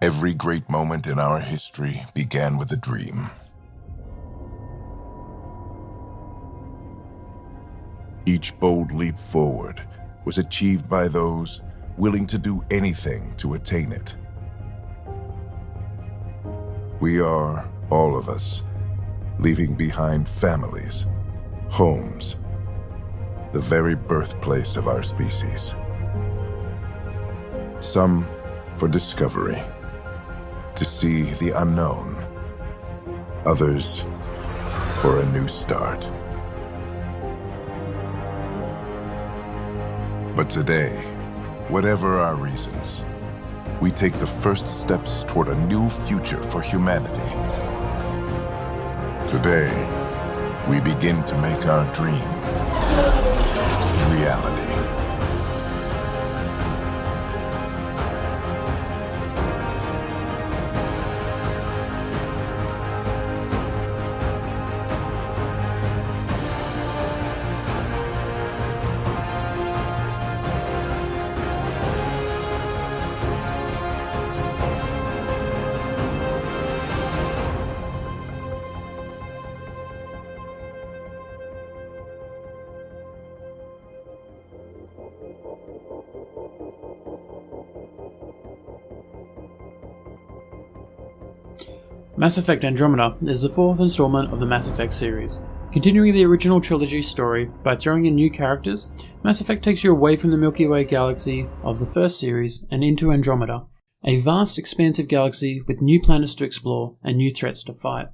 Every great moment in our history began with a dream. Each bold leap forward was achieved by those willing to do anything to attain it. We are, all of us, leaving behind families, homes, the very birthplace of our species. Some for discovery, to see the unknown. Others for a new start. But today, whatever our reasons, we take the first steps toward a new future for humanity. Today, we begin to make our dream reality. Mass Effect Andromeda is the fourth installment of the Mass Effect series. Continuing the original trilogy's story by throwing in new characters, Mass Effect takes you away from the Milky Way galaxy of the first series and into Andromeda, a vast expansive galaxy with new planets to explore and new threats to fight.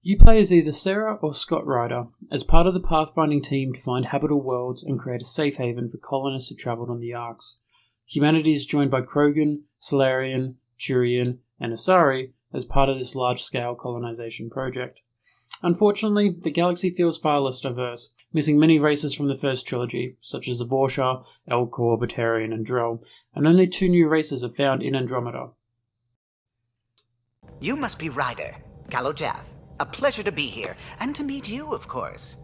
You play as either Sarah or Scott Ryder, as part of the pathfinding team to find habitable worlds and create a safe haven for colonists who travelled on the Arks. Humanity is joined by Krogan, Solarian, Turian, and Asari as part of this large-scale colonization project. Unfortunately, the galaxy feels far less diverse, missing many races from the first trilogy, such as the Vorsha, Elcor, Batarian, and Drell, and only 2 new races are found in Andromeda. You must be Ryder, Kalojath. A pleasure to be here, and to meet you, of course.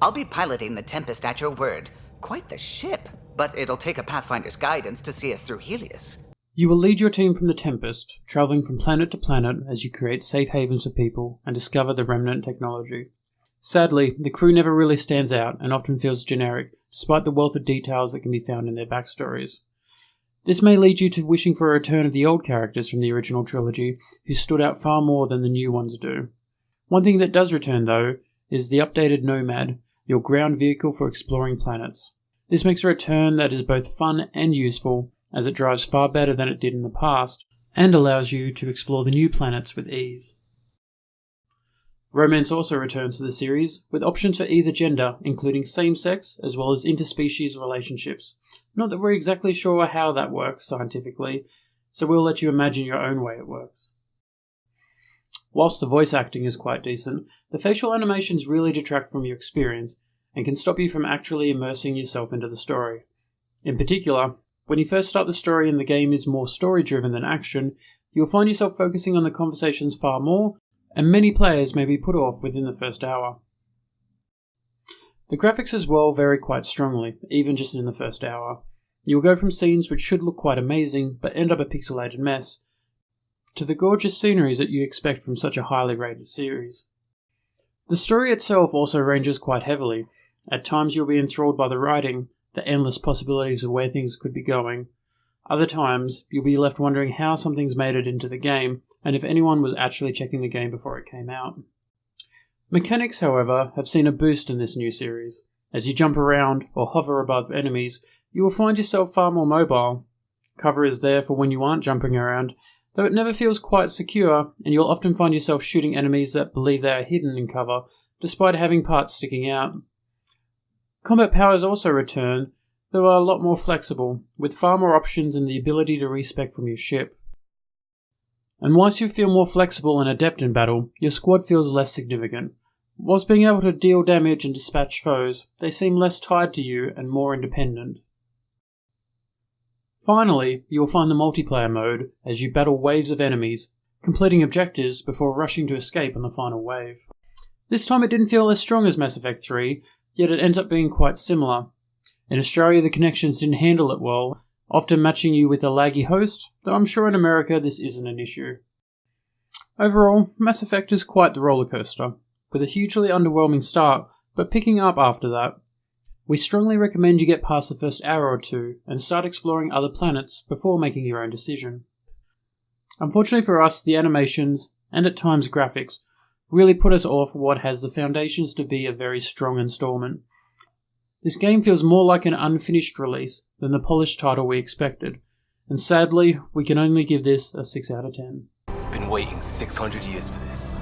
I'll be piloting the Tempest at your word. Quite the ship, but it'll take a Pathfinder's guidance to see us through Helios. You will lead your team from the Tempest, travelling from planet to planet as you create safe havens for people and discover the remnant technology. Sadly, the crew never really stands out and often feels generic, despite the wealth of details that can be found in their backstories. This may lead you to wishing for a return of the old characters from the original trilogy, who stood out far more than the new ones do. One thing that does return, though, is the updated Nomad, your ground vehicle for exploring planets. This makes a return that is both fun and useful, as it drives far better than it did in the past, and allows you to explore the new planets with ease. Romance also returns to the series, with options for either gender, including same-sex as well as interspecies relationships. Not that we're exactly sure how that works scientifically, so we'll let you imagine your own way it works. Whilst the voice acting is quite decent, the facial animations really detract from your experience, and can stop you from actually immersing yourself into the story. In particular, when you first start the story and the game is more story-driven than action, you'll find yourself focusing on the conversations far more, and many players may be put off within the first hour. The graphics as well vary quite strongly, even just in the first hour. You'll go from scenes which should look quite amazing, but end up a pixelated mess, to the gorgeous sceneries that you expect from such a highly rated series. The story itself also ranges quite heavily. At times you'll be enthralled by the writing, the endless possibilities of where things could be going. Other times, you'll be left wondering how something's made it into the game, and if anyone was actually checking the game before it came out. Mechanics, however, have seen a boost in this new series. As you jump around or hover above enemies, you will find yourself far more mobile. Cover is there for when you aren't jumping around, though it never feels quite secure, and you'll often find yourself shooting enemies that believe they are hidden in cover, despite having parts sticking out. Combat powers also return, though are a lot more flexible, with far more options and the ability to respec from your ship. And whilst you feel more flexible and adept in battle, your squad feels less significant. Whilst being able to deal damage and dispatch foes, they seem less tied to you and more independent. Finally, you will find the multiplayer mode as you battle waves of enemies, completing objectives before rushing to escape on the final wave. This time it didn't feel as strong as Mass Effect 3, yet it ends up being quite similar. In Australia the connections didn't handle it well, often matching you with a laggy host, though I'm sure in America this isn't an issue. Overall, Mass Effect is quite the rollercoaster, with a hugely underwhelming start, but picking up after that. We strongly recommend you get past the first hour or two and start exploring other planets before making your own decision. Unfortunately for us, the animations, and at times graphics, really put us off what has the foundations to be a very strong installment. This game feels more like an unfinished release than the polished title we expected, and sadly, we can only give this a 6 out of 10. Been waiting 600 years for this.